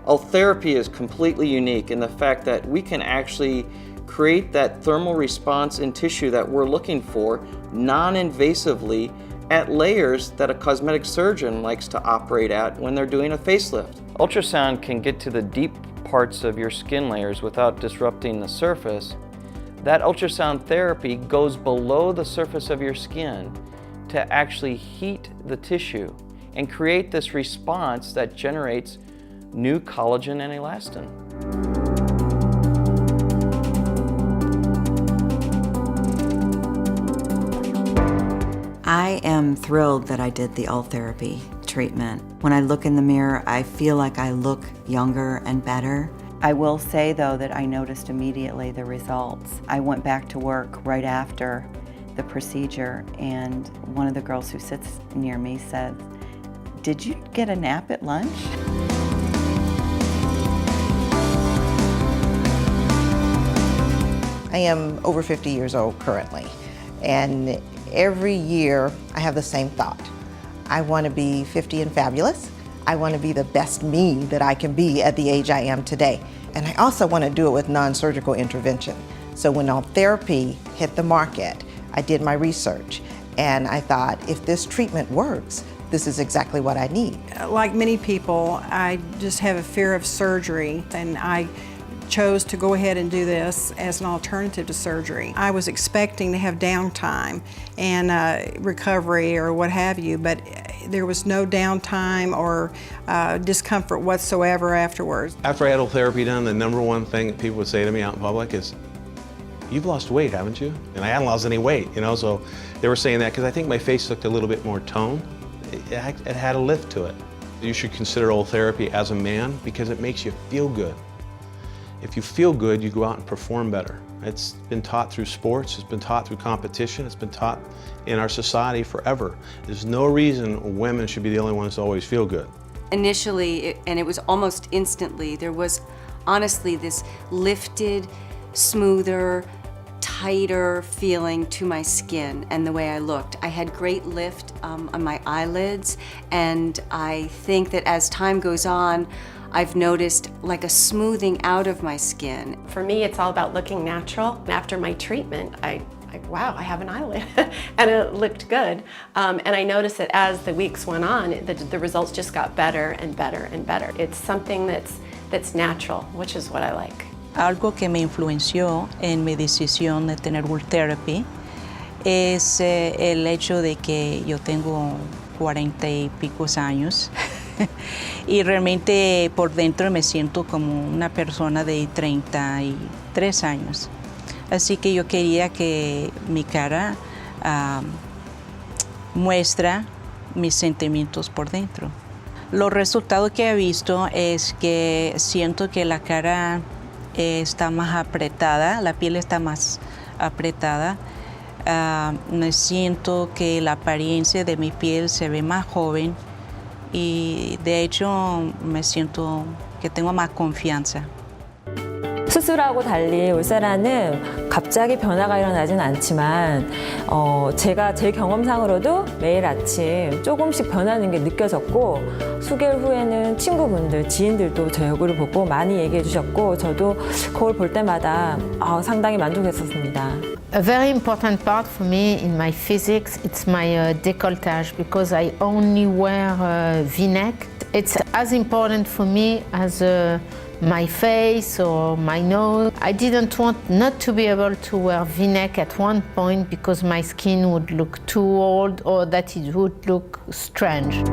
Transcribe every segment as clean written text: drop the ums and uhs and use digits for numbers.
Ultherapy is completely unique in the fact that we can actually create that thermal response in tissue that we're looking for non-invasively at layers that a cosmetic surgeon likes to operate at when they're doing a facelift. Ultrasound can get to the deep parts of your skin layers without disrupting the surface. That ultrasound therapy goes below the surface of your skin to actually heat the tissue and create this response that generates new collagen and elastin. I am thrilled that I did the Ultherapy treatment. When I look in the mirror, I feel like I look younger and better. I will say though that I noticed immediately the results. I went back to work right after the procedure, and one of the girls who sits near me said, "Did you get a nap at lunch?" I am over 50 years old currently, and every year I have the same thought. I want to be 50 and fabulous. I want to be the best me that I can be at the age I am today. And I also want to do it with non-surgical intervention. So when Ultherapy hit the market, I did my research, and I thought, if this treatment works, this is exactly what I need. Like many people, I just have a fear of surgery, and I chose to go ahead and do this as an alternative to surgery. I was expecting to have downtime and recovery or what have you, but there was no downtime or discomfort whatsoever afterwards. After I had Ultherapy done, the number one thing that people would say to me out in public is, "You've lost weight, haven't you?" And I hadn't lost any weight, you know, so they were saying that because I think my face looked a little bit more toned. It had a lift to it. You should consider Ultherapy as a man because it makes you feel good. If you feel good, you go out and perform better. It's been taught through sports, it's been taught through competition, it's been taught in our society forever. There's no reason women should be the only ones to always feel good. Initially, and it was almost instantly, there was honestly this lifted, smoother, tighter feeling to my skin and the way I looked. I had great lift on my eyelids, and I think that as time goes on, I've noticed like a smoothing out of my skin. For me, it's all about looking natural. After my treatment, wow, I have an eyelid, and it looked good. And I noticed that as the weeks went on, the results just got better and better and better. It's something that's natural, which is what I like. Algo que me influenció en mi decisión de tener Ultherapy es el hecho de que yo tengo 40 y pico años. Y realmente por dentro me siento como una persona de 33 años. Así que yo quería que mi cara muestra mis sentimientos por dentro. Los resultados que he visto es que siento que la cara está más apretada, la piel está más apretada. Me siento que la apariencia de mi piel se ve más joven. Y de hecho me siento que tengo más confianza. 수술하고 달리 울세라는 갑자기 변화가 일어나진 않지만 제가 제 경험상으로도 매일 아침 조금씩 변하는 게 느껴졌고, 수개월 후에는 친구분들, 지인들도 제 얼굴을 보고 많이 얘기해 주셨고, 저도 거울 볼 때마다 상당히 만족했었습니다. A very important part for me in my physics, it's my décolletage, because I only wear V-neck. It's as important for me as my face or my nose. I didn't want not to be able to wear V-neck at one point because my skin would look too old or that it would look strange.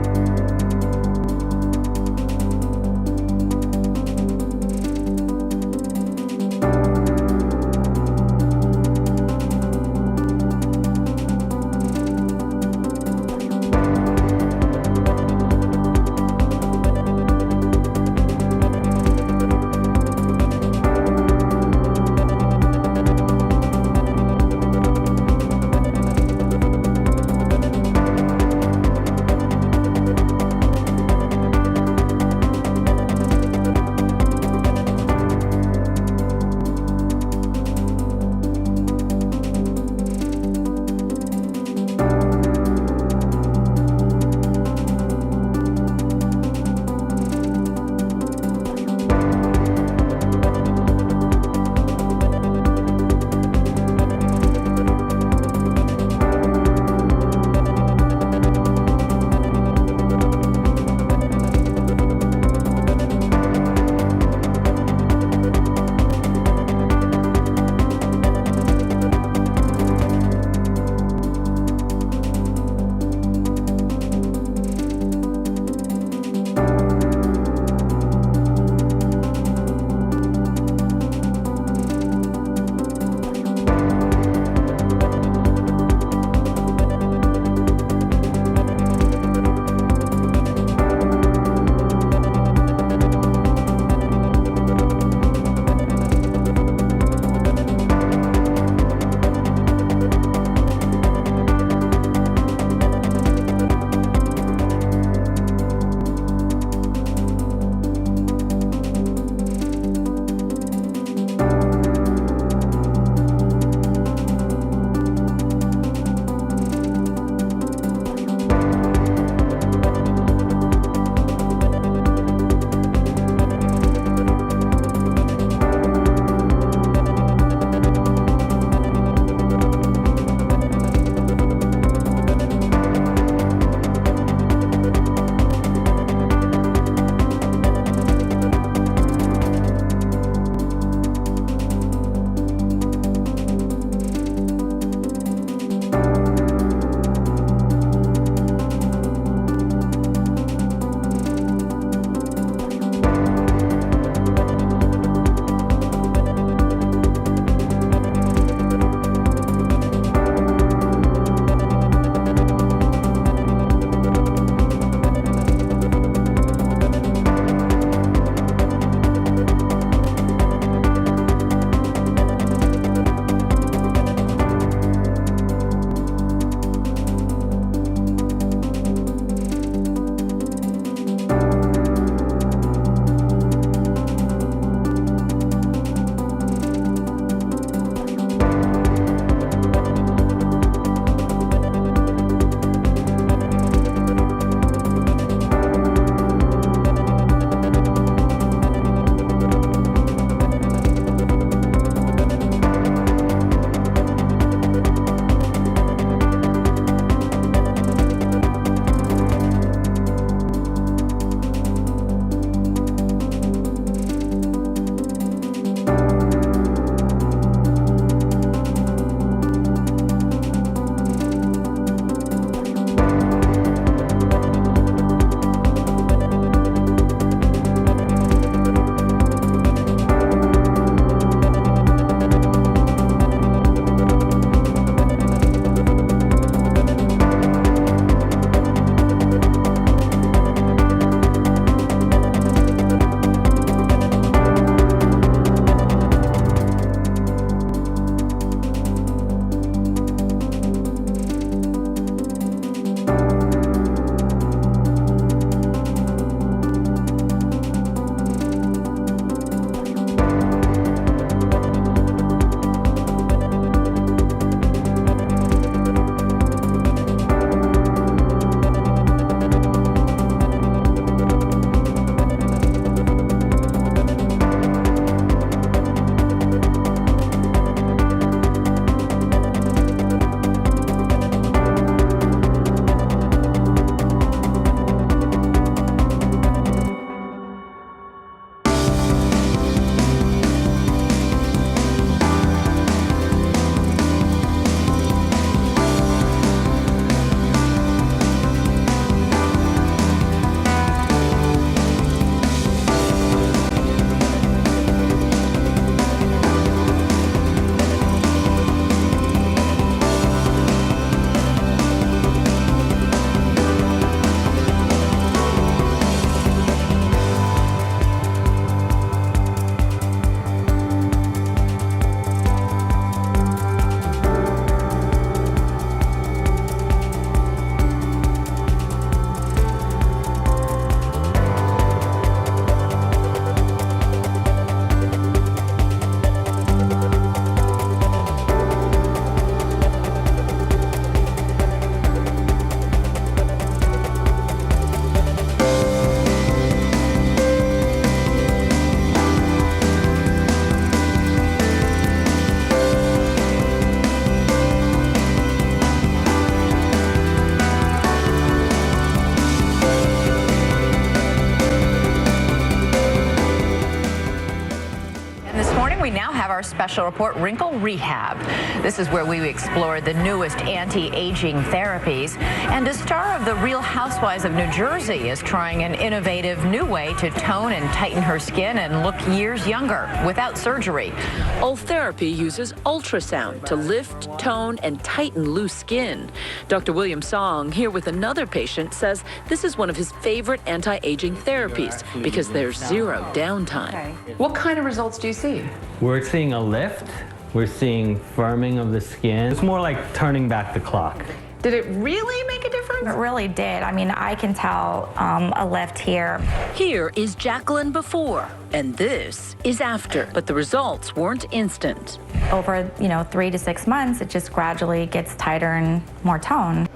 our special report, Wrinkle Rehab. This is where we explore the newest anti-aging therapies. And a star of The Real Housewives of New Jersey is trying an innovative new way to tone and tighten her skin and look years younger without surgery. Ultherapy uses ultrasound to lift, tone, and tighten loose skin. Dr. William Song, here with another patient, says this is one of his favorite anti-aging therapies because there's zero downtime. What kind of results do you see? We're seeing a lift. We're seeing firming of the skin. It's more like turning back the clock. Did it really make a difference? It really did. I mean, I can tell a lift here. Here is Jacqueline before, and this is after. But the results weren't instant. Over, 3 to 6 months, it just gradually gets tighter and more toned.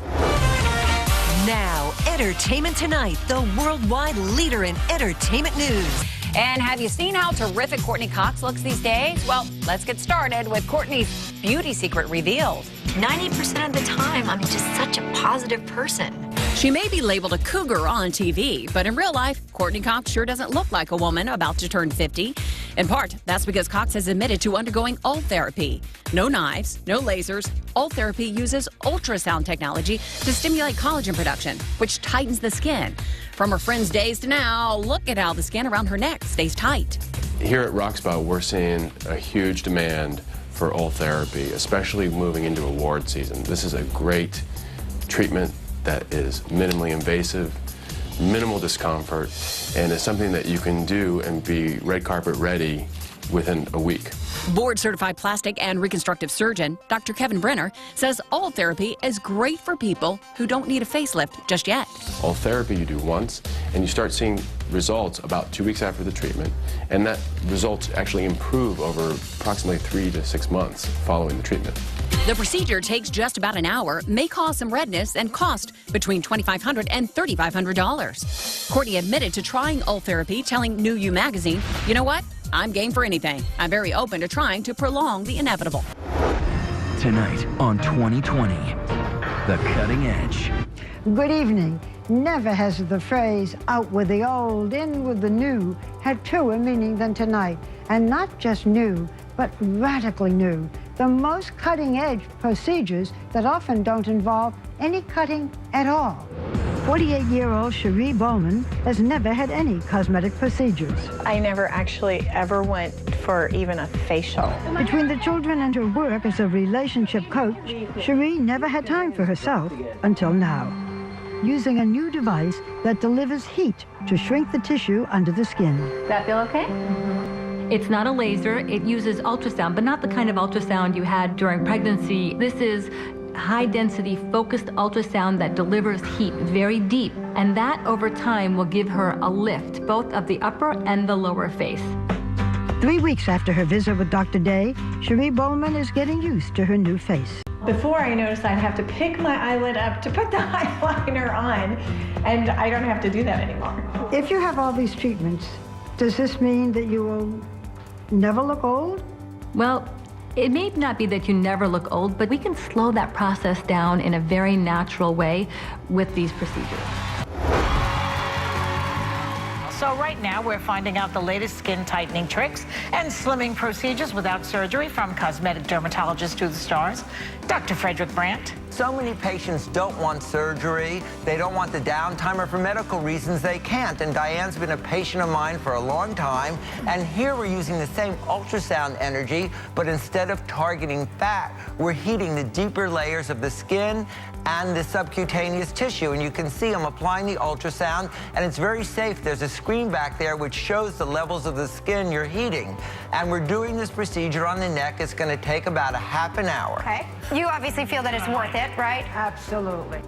Now, Entertainment Tonight, the worldwide leader in entertainment news. And have you seen how terrific Courtney Cox looks these days? Well, let's get started with Courtney's beauty secret revealed. 90% of the time, I'm just such a positive person. She may be labeled a cougar on TV, but in real life, Courtney Cox sure doesn't look like a woman about to turn 50. In part, that's because Cox has admitted to undergoing Ultherapy. No knives, no lasers. Ultherapy uses ultrasound technology to stimulate collagen production, which tightens the skin. From her friend's days to now, look at how the skin around her neck stays tight. Here at Roxpa, we're seeing a huge demand for Ultherapy, especially moving into award season. This is a great treatment that is minimally invasive, minimal discomfort, and is something that you can do and be red carpet ready within a week. Board-certified plastic and reconstructive surgeon Dr. Kevin Brenner says Ultherapy is great for people who don't need a facelift just yet. Ultherapy you do once, and you start seeing results about 2 weeks after the treatment, and that results actually improve over approximately 3 to 6 months following the treatment. The procedure takes just about an hour, may cause some redness, and cost between $2,500 and $3,500. Courtney admitted to trying Ultherapy, telling New You magazine, "You know what? I'm game for anything. I'm very open to trying to prolong the inevitable." Tonight on 2020, The Cutting Edge. Good evening. Never has the phrase out with the old, in with the new had truer meaning than tonight. And not just new, but radically new. The most cutting-edge procedures that often don't involve any cutting at all. 48-year-old Cherie Bowman has never had any cosmetic procedures. I never actually ever went for even a facial. Between the children and her work as a relationship coach, Cherie never had time for herself until now. Using a new device that delivers heat to shrink the tissue under the skin. That feel okay? It's not a laser. It uses ultrasound, but not the kind of ultrasound you had during pregnancy. This is high-density focused ultrasound that delivers heat very deep, and that over time will give her a lift, both of the upper and the lower face. 3 weeks after her visit with Dr. Day, Cherie Bowman is getting used to her new face. Before I noticed I'd have to pick my eyelid up to put the eyeliner on, and I don't have to do that anymore. If you have all these treatments, does this mean that you will never look old? Well, it may not be that you never look old, but we can slow that process down in a very natural way with these procedures. So right now we're finding out the latest skin tightening tricks and slimming procedures without surgery from cosmetic dermatologist to the stars, Dr. Frederick Brandt. So many patients don't want surgery, they don't want the downtime, or for medical reasons they can't. And Diane's been a patient of mine for a long time, and here we're using the same ultrasound energy, but instead of targeting fat, we're heating the deeper layers of the skin and the subcutaneous tissue. And you can see I'm applying the ultrasound, and it's very safe. There's a screen back there which shows the levels of the skin you're heating. And we're doing this procedure on the neck. It's going to take about a half an hour. Okay. You obviously feel that it's worth it, right? Absolutely.